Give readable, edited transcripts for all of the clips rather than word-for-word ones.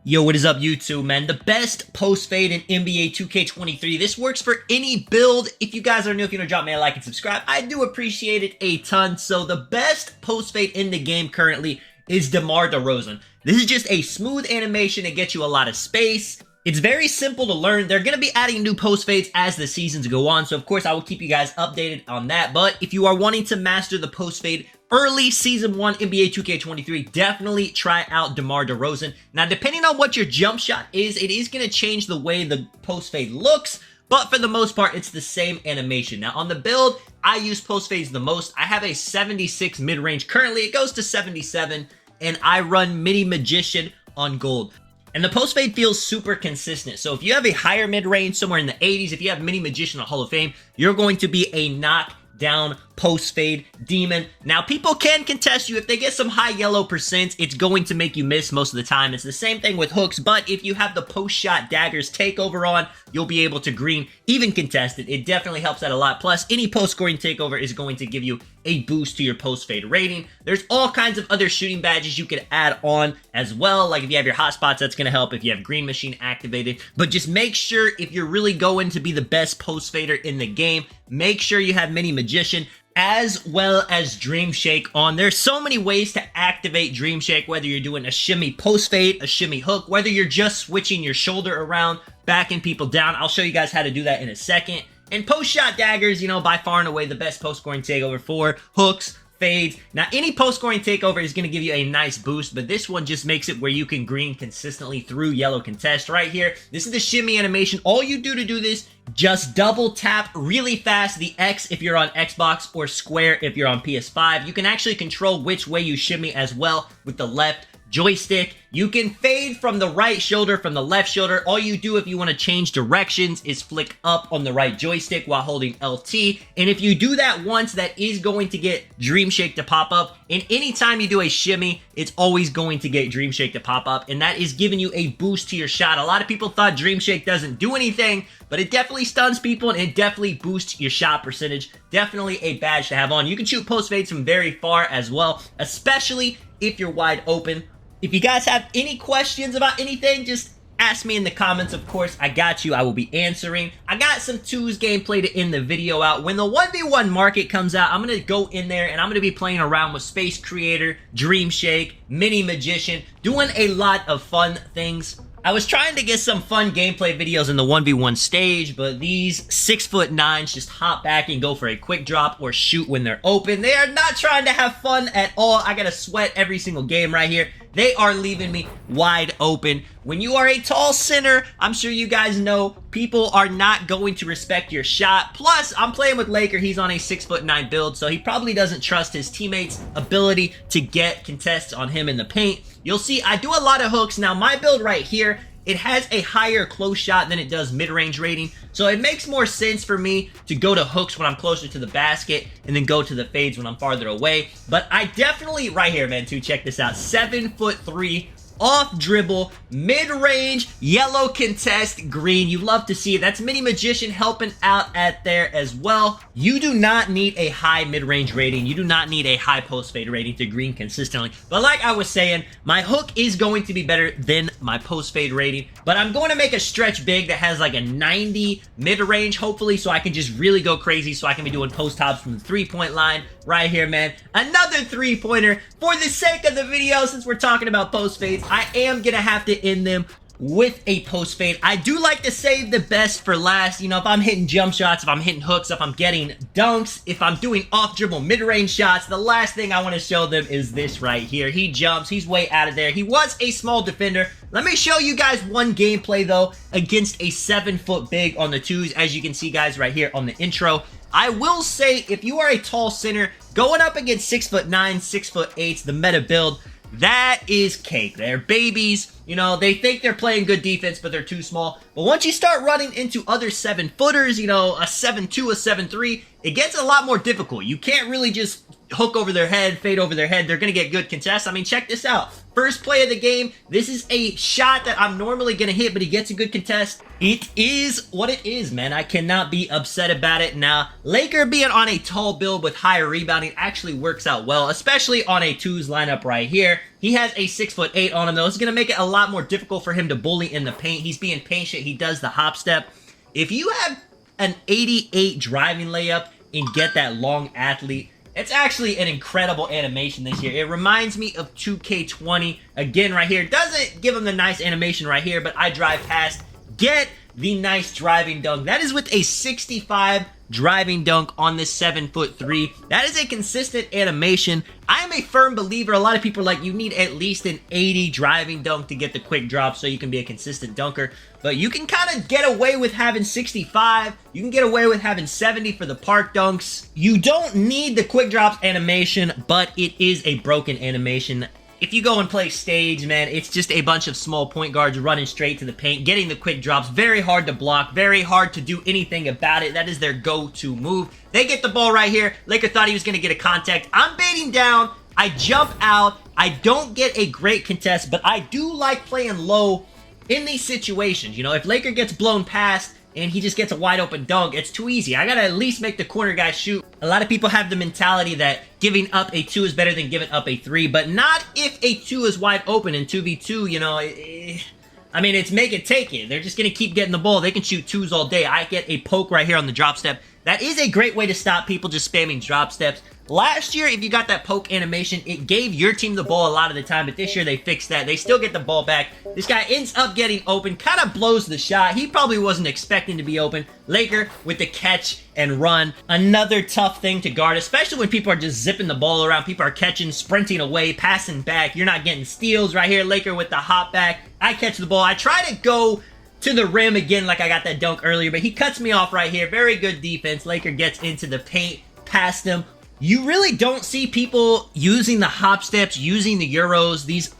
Yo, what is up, YouTube, man? The best post fade in NBA 2K23. This works for any build. If you guys are new, if you want to drop me a like and subscribe, I do appreciate it a ton. So the best post fade in the game currently is DeMar DeRozan. This is just a smooth animation. It gets you a lot of space. It's very simple to learn. They're going to be adding new post fades as the seasons go on. So, of course, I will keep you guys updated on that. But if you are wanting to master the post fade early Season 1 NBA 2K23, definitely try out DeMar DeRozan. Now, depending on what your jump shot is, it is going to change the way the post fade looks. But for the most part, it's the same animation. Now, on the build, I use post fades the most. I have a 76 mid-range. Currently, it goes to 77. And I run Middy Magician on gold. And the post fade feels super consistent. So if you have a higher mid-range, somewhere in the 80s, if you have Middy Magician on Hall of Fame, you're going to be a knockdown post fade demon. Now, people can contest you. If they get some high yellow percents, it's going to make you miss most of the time. It's the same thing with hooks, but if you have the post shot daggers takeover on, you'll be able to green even contested. It definitely helps out a lot. Plus, any post scoring takeover is going to give you a boost to your post fade rating. There's all kinds of other shooting badges you could add on as well. Like if you have your hotspots, that's going to help if you have green machine activated. But just make sure if you're really going to be the best post fader in the game, make sure you have Middy Magician as well as Dream Shake on. There's so many ways to activate Dream Shake, whether you're doing a shimmy post fade, a shimmy hook, whether you're just switching your shoulder around, backing people down. I'll show you guys how to do that in a second. And post shot daggers, you know, by far and away the best post scoring takeover for hooks, fades. Now, any post scoring takeover is going to give you a nice boost, but this one just makes it where you can green consistently through yellow contest right here. This is the shimmy animation. All you do to do this, just double tap really fast the X if you're on Xbox or square if you're on PS5. You can actually control which way you shimmy as well with the left joystick. You can fade from the right shoulder, from the left shoulder. All you do if you want to change directions is flick up on the right joystick while holding LT. And if you do that once, that is going to get Dream Shake to pop up. And anytime you do a shimmy, it's always going to get Dream Shake to pop up. And that is giving you a boost to your shot. A lot of people thought Dream Shake doesn't do anything, but it definitely stuns people and it definitely boosts your shot percentage. Definitely a badge to have on. You can shoot post fades from very far as well, especially if you're wide open. If you guys have any questions about anything, just ask me in the comments. Of course, I got you. I will be answering. I got some 2s gameplay to end the video out. When the 1v1 market comes out, I'm going to go in there and I'm going to be playing around with Space Creator, Dream Shake, Middy Magician, doing a lot of fun things. I was trying to get some fun gameplay videos in the 1v1 stage, but these 6'9" just hop back and go for a quick drop or shoot when they're open. They are not trying to have fun at all. I gotta sweat every single game right here. They are leaving me wide open. When you are a tall center, I'm sure you guys know, people are not going to respect your shot. Plus, I'm playing with Laker. He's on a 6'9" build, so he probably doesn't trust his teammates' ability to get contests on him in the paint. You'll see I do a lot of hooks. Now, my build right here, it has a higher close shot than it does mid-range rating, so it makes more sense for me to go to hooks when I'm closer to the basket and then go to the fades when I'm farther away. But I definitely, right here, man, too, check this out, 7'3", off dribble, mid-range, yellow contest, green. You love to see it. That's Middy Magician helping out at there as well. You do not need a high mid-range rating. You do not need a high post fade rating to green consistently. But like I was saying, my hook is going to be better than my post fade rating. But I'm going to make a stretch big that has like a 90 mid-range, hopefully, so I can just really go crazy, so I can be doing post hops from the three-point line right here, man. Another three-pointer. For the sake of the video, since we're talking about post fades, I am gonna have to end them with a post fade. I do like to save the best for last. You know, if I'm hitting jump shots, if I'm hitting hooks, if I'm getting dunks, if I'm doing off dribble mid-range shots, the last thing I want to show them is this right here. He jumps, he's way out of there. He was a small defender. Let me show you guys one gameplay though against a 7-foot big on the twos, as you can see guys right here on the intro. I will say, if you are a tall center going up against 6'9", 6'8", the meta build, that is cake. They're babies. You know, they think they're playing good defense, but they're too small. But once you start running into other 7-footers, you know, a 7'2", a 7'3", it gets a lot more difficult. You can't really just hook over their head, fade over their head. They're going to get good contests. I mean, check this out. First play of the game. This is a shot that I'm normally going to hit, but he gets a good contest. It is what it is, man. I cannot be upset about it. Now, Laker being on a tall build with higher rebounding actually works out well, especially on a twos lineup right here. He has a 6'8" on him, though. It's going to make it a lot more difficult for him to bully in the paint. He's being patient. He does the hop step. If you have an 88 driving layup and get that long athlete, it's actually an incredible animation this year. It reminds me of 2K20. Again, right here. Doesn't give him the nice animation right here, but I drive past. Get the nice driving dunk. That is with a 65 driving dunk on this 7'3". That is a consistent animation. I am a firm believer. A lot of people are like, you need at least an 80 driving dunk to get the quick drop so you can be a consistent dunker. But you can kind of get away with having 65. You can get away with having 70 for the park dunks. You don't need the quick drops animation, but it is a broken animation. If you go and play stage, man, it's just a bunch of small point guards running straight to the paint, getting the quick drops. Very hard to block, very hard to do anything about it. That is their go-to move. They get the ball right here. Laker thought he was going to get a contact. I'm baiting down. I jump out. I don't get a great contest, but I do like playing low in these situations. You know, if Laker gets blown past and he just gets a wide open dunk, it's too easy. I gotta at least make the corner guy shoot. A lot of people have the mentality that giving up a 2 is better than giving up a 3, but not if a 2 is wide open in 2v2, you know. I mean, it's make it, take it. They're just gonna keep getting the ball. They can shoot 2s all day. I get a poke right here on the drop step. That is a great way to stop people just spamming drop steps. Last year, if you got that poke animation, it gave your team the ball a lot of the time, but this year they fixed that. They still get the ball back. This guy ends up getting open, kind of blows the shot. He probably wasn't expecting to be open. Laker with the catch and run. Another tough thing to guard, especially when people are just zipping the ball around. People are catching, sprinting away, passing back. You're not getting steals right here. Laker with the hop back. I catch the ball. I try to go to the rim again like I got that dunk earlier, but he cuts me off right here. Very good defense. Laker gets into the paint, past him. You really don't see people using the hop steps, using the Euros, these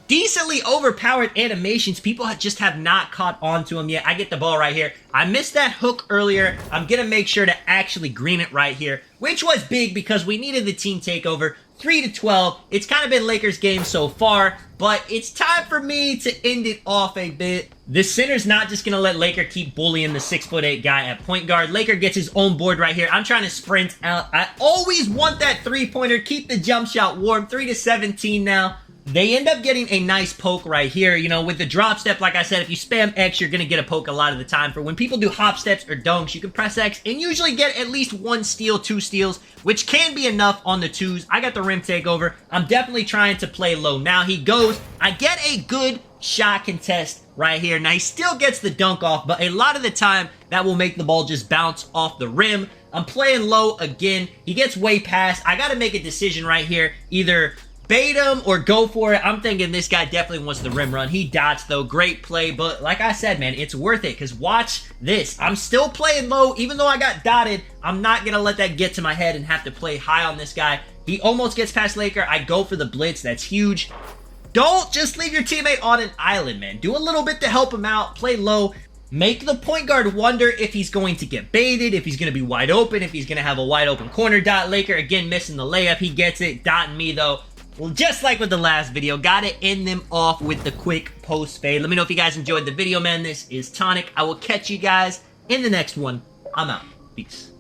decently overpowered animations. People just have not caught on to them yet. I get the ball right here. I missed that hook earlier. I'm going to make sure to actually green it right here, which was big because we needed the team takeover. 3-12. It's kind of been Lakers' game so far, but it's time for me to end it off a bit. The center's not just going to let Laker keep bullying the 6'8" guy at point guard. Laker gets his own board right here. I'm trying to sprint out. I always want that three-pointer. Keep the jump shot warm. 3-17 now. They end up getting a nice poke right here. You know, with the drop step, like I said, if you spam X, you're going to get a poke a lot of the time. For when people do hop steps or dunks, you can press X and usually get at least 1 steal, 2 steals, which can be enough on the twos. I got the rim takeover. I'm definitely trying to play low. Now he goes. I get a good shot contest right here. Now he still gets the dunk off, but a lot of the time that will make the ball just bounce off the rim. I'm playing low again. He gets way past. I got to make a decision right here. Either bait him or go for it. I'm thinking this guy definitely wants the rim run. He dots though. Great play. But like I said, man, it's worth it because watch this. I'm still playing low. Even though I got dotted, I'm not going to let that get to my head and have to play high on this guy. He almost gets past Laker. I go for the blitz. That's huge. Don't just leave your teammate on an island, man. Do a little bit to help him out. Play low. Make the point guard wonder if he's going to get baited, if he's going to be wide open, if he's going to have a wide open corner dot. Laker again missing the layup. He gets it. Dotting me though. Well, just like with the last video, gotta end them off with the quick post fade. Let me know if you guys enjoyed the video, man. This is Tonic. I will catch you guys in the next one. I'm out. Peace.